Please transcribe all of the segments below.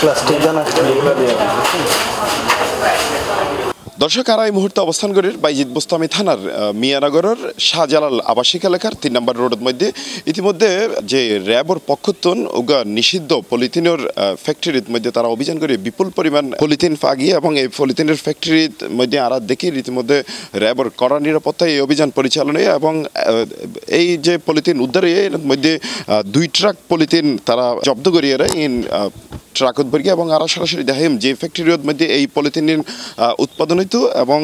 Plastic দানা দর্শক আর এই মুহূর্তে অবস্থান করি বাইজিদ বোস্তামি থানার মিয়ানগরের শাহজালাল আবাসিক এলাকার 3 নম্বর রোডের মধ্যে ইতিমধ্যে যে র্যাবর পক্ষতন ওগা নিষিদ্ধ পলিথিনের ফ্যাক্টরির মধ্যে তারা অভিযান করে বিপুল পরিমাণ পলিথিন ফাগিয়ে এবং এই পলিথিনের ফ্যাক্টরির মধ্যে আর দেখি রীতিমধ্যে র্যাবর কড়া নিরাপত্তায় এই অভিযান পরিচালনায় এবং এই যে পলিথিন উদ্ধারে এর মধ্যে 2 ট্রাক পলিথিন তারা জব্দ করিয়ে ইন ট্রাকত ভরিয়ে এবং আরও সরাসরি দেখাইম যে ফ্যাক্টরির মধ্যে এই পলিথিনের উৎপাদন হইতো এবং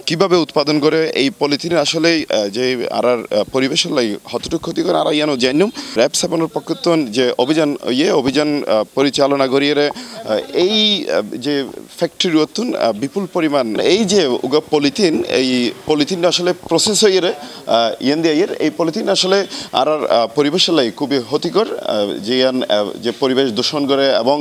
কিভাবে উৎপাদন করে এই পলিথিনের আসলে যে আর পরিবেশের লাগে কতটুকু ক্ষতি করে আর ইয়ানো জানুম র্যাব সেভেনের পক্ষতন যে অভিযান পরিচালনা করিয়ে এই যে ফ্যাক্টরি অতুন বিপুল পরিমাণ এই যে পলিথিন আসলে প্রসেস হয়ে ইয়েন দিয়ে এই পলিথিন আসলে আর পরিবেশের লাগে খুবই ক্ষতিকর যে পরিবেশ দূষণ করে এবং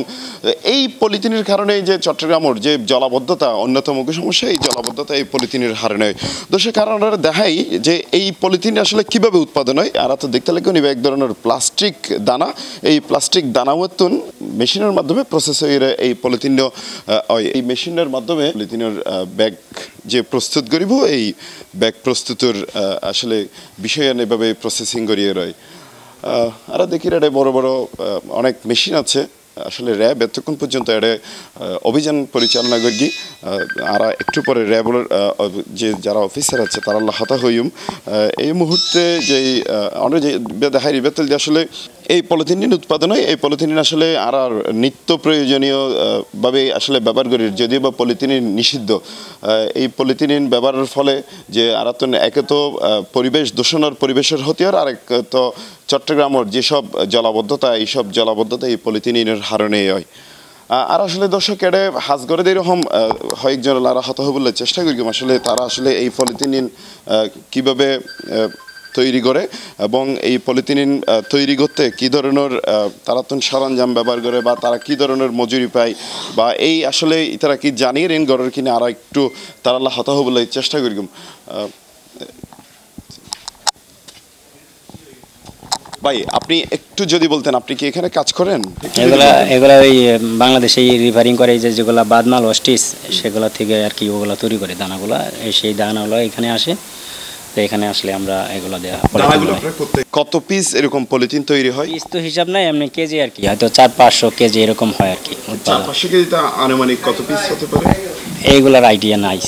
এই পলিথিনের কারণে যে চট্টগ্রামের যে জলাবদ্ধতা অন্যতম সমস্যা এই জলাবদ্ধতা এই পলিথিনের হারণে দোষের কারণ দেখাই যে এই পলিথিন আসলে কিভাবে উৎপাদন হয় আর তো দেখতে লাগবে নিবে এক ধরনের প্লাস্টিক দানা এই প্লাস্টিক দানা মতন মেশিনের মাধ্যমে প্রসেস হয়ে এই পলিথিন এই মেশিনের মাধ্যমে পলিথিনের ব্যাগ যে প্রস্তুত করিব এই ব্যাগ প্রস্তুতের আসলে বিষয় এভাবে প্রসেসিং করিয়ে রয় আর দেখি এটা বড় বড় অনেক মেশিন আছে আসলে র্যাব এতক্ষণ পর্যন্ত এটা অভিযান পরিচালনা করি আর একটু পরে র্যাবের যে যারা অফিসার আছে তারা হতা হইম এই মুহূর্তে যেই অনেক যে দেখাই বেতল যে আসলে এই পলিথিন উৎপাদন হয় এই পলিথিন আসলে আর নিত্য প্রয়োজনীয়ভাবে আসলে ব্যবহার করি যদিও বা পলিথিন নিষিদ্ধ এই পলিথিন ব্যবহারের ফলে যে আর তো একে তো পরিবেশ দূষণের পরিবেশের হতিয়ার আর এক তো চট্টগ্রামের যেসব জলাবদ্ধতা এইসব জলাবদ্ধতা এই পলিথিনের হারণে হয় আর আসলে দর্শক এটা হাজগড়ে এরকম কয়েকজন লারা হত বললে চেষ্টা করি আসলে তারা আসলে এই পলিথিন কীভাবে তৈরি করে এবং এই পলিথিন তৈরি করতে কী ধরনের তারা তো সরঞ্জাম ব্যবহার করে বা তারা কী ধরনের মজুরি পায় বা এই আসলে তারা কি জানিয়ে রেন গড়ের কিনে আর একটু তারা হত বলে চেষ্টা করি ভাই আপনি একটু যদি বলতেন আপনি কি এখানে কাজ করেন এগুলা ওই বাংলাদেশে রিফারিং করে যেগুলো বাদমাল ওয়েস্টিস সেগুলো থেকে আর কি ওগুলো তৈরি করে দানাগুলো সেই দানাগুলো এখানে আসে তো এখানে আসলে আমরা এগুলো দেওয়া কত পিস এরকম পলিথিন তৈরি হয় পিস তো হিসাব নাই এমনি কেজি আর কি হয়তো 400-500 কেজি এরকম হয় আর কি 400 কেজিতে আনুমানিক কত পিস হতে পারে এইগুলার আইডিয়া নাই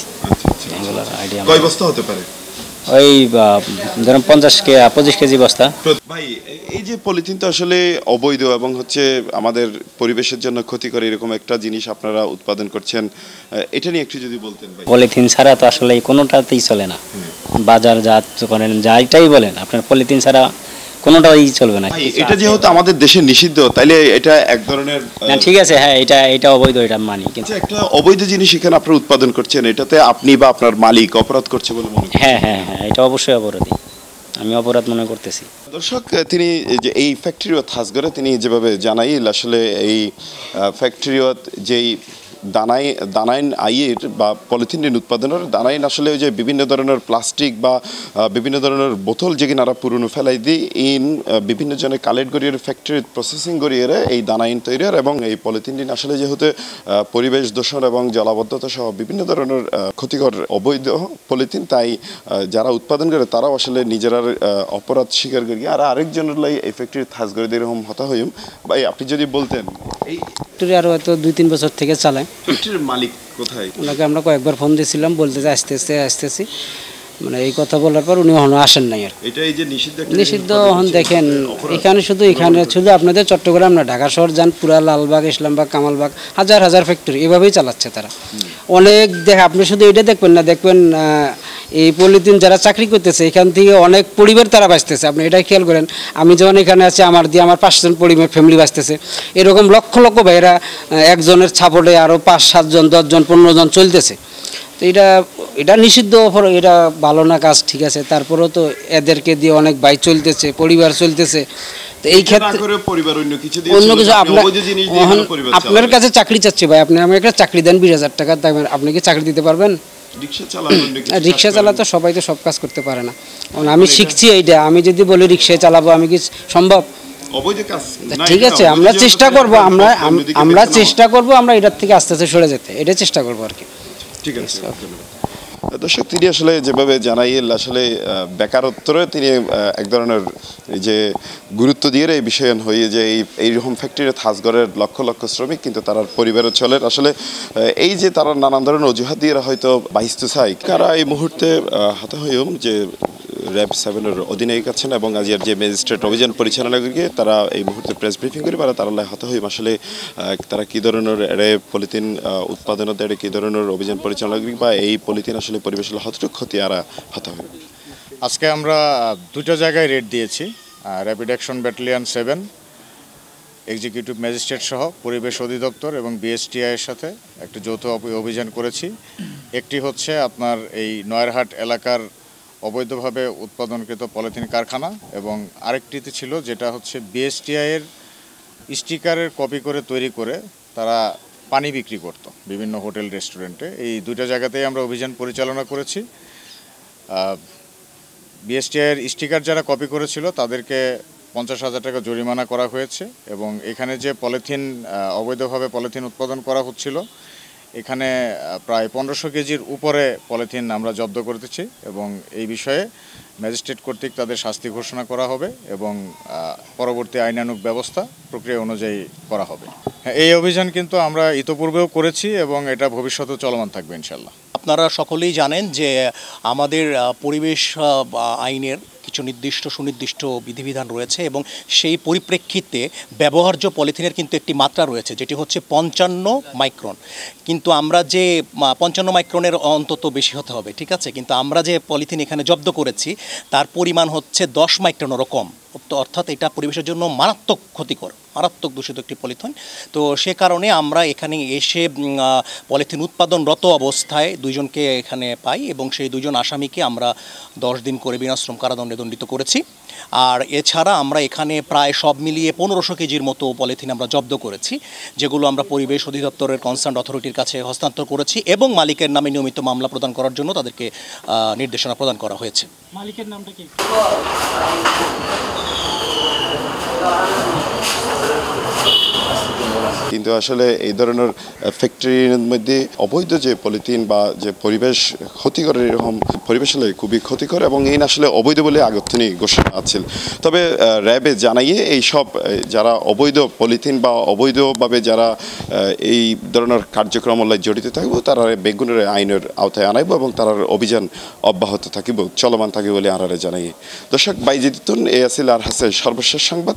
এগুলার আইডিয়া কয় বস্তা হতে পারে ওই ধরুন 25 কেজি বস্তা ভাই এই যে পলিথিন তো আসলে অবৈধ এবং হচ্ছে আমাদের পরিবেশের জন্য ক্ষতিকর এরকম একটা জিনিস আপনারা উৎপাদন করছেন এটা নিয়ে একটু যদি বলতেন ভাই পলিথিন ছাড়া তো আসলে কোনোটাতেই চলে না বাজার জাত করেন যাইটাই বলেন আপনার পলিথিন ছাড়া কোনোটাই চলবে না এটা যেহেতু আমাদের দেশে নিষিদ্ধ তাইলে এটা এক ধরনের না ঠিক আছে হ্যাঁ এটা অবৈধ এটা মানি কিন্তু একটা অবৈধ জিনিস এখানে আপনারা উৎপাদন করছেন এটাতে আপনি বা আপনার মালিক অপরাধ করছে বলে মনে করেন হ্যাঁ হ্যাঁ হ্যাঁ এটা অবশ্যই অপরাধী আমি অপরাধ মনে করতেছি দর্শক তিনি যে এই ফ্যাক্টরিও হাজগড়ে তিনি যেভাবে জানাইল আসলে এই ফ্যাক্টরিও যেই দানাইন আইয়ের বা পলিথিনের উৎপাদনের দানাইন আসলে যে বিভিন্ন ধরনের প্লাস্টিক বা বিভিন্ন ধরনের বোতল যেখানে আরা পুরনো ফেলাই দিই বিভিন্ন জনে কালেক্ট করিয়ে ফ্যাক্টরি প্রসেসিং করিয়ে এই দানাইন তৈরির এবং এই পলিথিন আসলে যেহেতু পরিবেশ দূষণ এবং জলাবদ্ধতা সহ বিভিন্ন ধরনের ক্ষতিকর অবৈধ পলিথিন তাই যারা উৎপাদন করে তারাও আসলে নিজেরা অপরাধ স্বীকার করি আর আরেকজনের লাই এই ফ্যাক্টরি থাজ করে দিয়ে এরকম হতা হইম ভাই আপনি যদি বলতেন এই ফ্যাক্টরি আরও হয়তো 2-3 বছর থেকে চালায় ফ্যাক্টরির মালিক কোথায় ওনাকে আমরা কয়েকবার ফোন দিয়েছিলাম বলতে যে আসতেছি মানে এই কথা বলার পর উনি এখনো আসেন নাই আর এটা এই যে নিষিদ্ধ এখন দেখেন এখানে শুধু আপনাদের চট্টগ্রাম না ঢাকা শহর যান পুরা লালবাগ ইসলামবাগ কামালবাগ হাজার ফ্যাক্টরি এভাবেই চালাচ্ছে তারা অনেক আপনি শুধু এটা দেখবেন না দেখবেন এই পলিথিন যারা চাকরি করতেছে এখান থেকে অনেক পরিবার তারা বাঁচতেছে আপনি এটাই খেয়াল করেন আমি যখন এখানে আছি আমার 5 জন পরিবার ফ্যামিলি বাঁচতেছে এরকম লক্ষ ভাইয়েরা একজনের ছাপটে আরও 5-7 জন 10 জন 15 জন চলতেছে তো এটা নিষিদ্ধ এটা ভালো না কাজ ঠিক আছে তারপরেও তো এদেরকে দিয়ে অনেক ভাই চলতেছে পরিবার চলতেছে তো এই ক্ষেত্রে অন্য কিছু আপনার কাছে চাকরি চাচ্ছি ভাই আপনি আমাকে একটা চাকরি দেন 20,000 টাকা আপনি কি চাকরি দিতে পারবেন রিক্সা চালাতে সবাই তো সব কাজ করতে পারে না আমি শিখছি এইটা আমি যদি বলি রিক্সায় চালাবো আমি কি সম্ভব অবৈধ কাজ ঠিক আছে, আমরা চেষ্টা করব, আমরা চেষ্টা করব আমরা এটার থেকে আস্তে আস্তে সরে যেতে, এটা চেষ্টা করব আর কি। ঠিক আছে, দর্শক তিনি আসলে যেভাবে জানাইল আসলে বেকারত্বরে তিনি এক ধরনের যে গুরুত্ব দিয়ে এই বিষয়ে হয়ে যে এইরকম ফ্যাক্টরিতে থাজগড়ের লক্ষ লক্ষ শ্রমিক কিন্তু তার পরিবারও চলে আসলে এই যে তারা নানান ধরনের অজুহাত দিয়ে হয়তো বাহিস্ত চাই কারা এই মুহূর্তে হাতে হইম যে র্যাব 7-এর অধিনায়ক আছেন এবং আজকের যে ম্যাজিস্ট্রেট অভিযান পরিচালনা করিয়ে তারা এই মুহূর্তে প্রেস ব্রিফিং করে তারা হাতে হইম আসলে তারা কী ধরনের পলিথিন উৎপাদনের দ্বারা কী ধরনের অভিযান পরিচালনা করি বা এই পলিথিন আসলে পরিবেশের হতটুক ক্ষতি আর হতে হবে। আজকে আমরা দুটো জায়গায় রেড দিয়েছি, rapid action battalion 7 executive magistrate সহ পরিবেশ অধিদপ্তর এবং বিএসটিআই এর সাথে একটা যৌথ অভিযান করেছি। একটি হচ্ছে আপনার এই নয়ারহাট এলাকার অবৈধভাবে উৎপাদনকৃত পলিথিন কারখানা এবং আরেকটিতে ছিল যেটা হচ্ছে বিএসটিআই এর স্টিকারের কপি করে তৈরি করে তারা পানি বিক্রি করত বিভিন্ন হোটেল রেস্টুরেন্টে। এই দুইটা জায়গাতেই আমরা অভিযান পরিচালনা করেছি। বিএসটিআই এর স্টিকার যারা কপি করেছিল তাদেরকে 50,000 টাকা জরিমানা করা হয়েছে এবং এখানে যে পলিথিন অবৈধভাবে পলিথিন উৎপাদন করা হচ্ছিল এখানে প্রায় 1500 কেজির উপরে পলিথিন আমরা জব্দ করতেছি এবং এই বিষয়ে ম্যাজিস্ট্রেট কর্তৃক তাদের শাস্তি ঘোষণা করা হবে এবং পরবর্তী আইনানুগ ব্যবস্থা প্রক্রিয়া অনুযায়ী করা হবে। এই অভিযান কিন্তু আমরা ইতোপূর্বেও করেছি এবং এটা ভবিষ্যতেও চলমান থাকবে ইনশাল্লাহ। আপনারা সকলেই জানেন যে আমাদের পরিবেশ আইনের কিছু নির্দিষ্ট সুনির্দিষ্ট বিধিবিধান রয়েছে এবং সেই পরিপ্রেক্ষিতে ব্যবহার্য পলিথিনের কিন্তু একটি মাত্রা রয়েছে যেটি হচ্ছে 55 মাইক্রন। কিন্তু আমরা যে 55 মাইক্রনের অন্তত বেশি হতে হবে, ঠিক আছে, কিন্তু আমরা যে পলিথিন এখানে জব্দ করেছি তার পরিমাণ হচ্ছে 10 মাইক্রনেরও কম, অর্থাৎ এটা পরিবেশের জন্য মারাত্মক ক্ষতিকর, মারাত্মক দূষিত একটি পলিথিন। তো সে কারণে আমরা এখানে এসে পলিথিন উৎপাদনরত অবস্থায় দুইজনকে এখানে পাই এবং সেই দুইজন আসামিকে আমরা 10 দিন করে বিনাশ্রম কারাদণ্ডে দণ্ডিত করেছি। আর এছাড়া আমরা এখানে প্রায় সব মিলিয়ে 1500 কেজির মতো পলিথিন আমরা জব্দ করেছি, যেগুলো আমরা পরিবেশ অধিদপ্তরের কনসার্ন অথরিটির কাছে হস্তান্তর করেছি এবং মালিকের নামে নিয়মিত মামলা প্রদান করার জন্য তাদেরকে নির্দেশনা প্রদান করা হয়েছে। মালিকের নামটা কি? কিন্তু আসলে এই ধরনের ফ্যাক্টরির মধ্যে অবৈধ যে পলিথিন বা যে পরিবেশ ক্ষতিকর এরকম পরিবেশ হলে খুবই ক্ষতিকর এবং এই আসলে অবৈধ বলে আগতনি ঘোষণা আছে। তবে র্যাবে জানাইয়ে এই সব যারা অবৈধ পলিথিন বা অবৈধভাবে যারা এই ধরনের কার্যক্রম জড়িত থাকবে তারা বেগুনের আইনের আওতায় আনাইব এবং তার অভিযান অব্যাহত থাকিব, চলমান থাকিব বলে আনারে জানাই। দর্শক বাইজিতুন এ আসিল আর হাসে সর্বশেষ সংবাদ।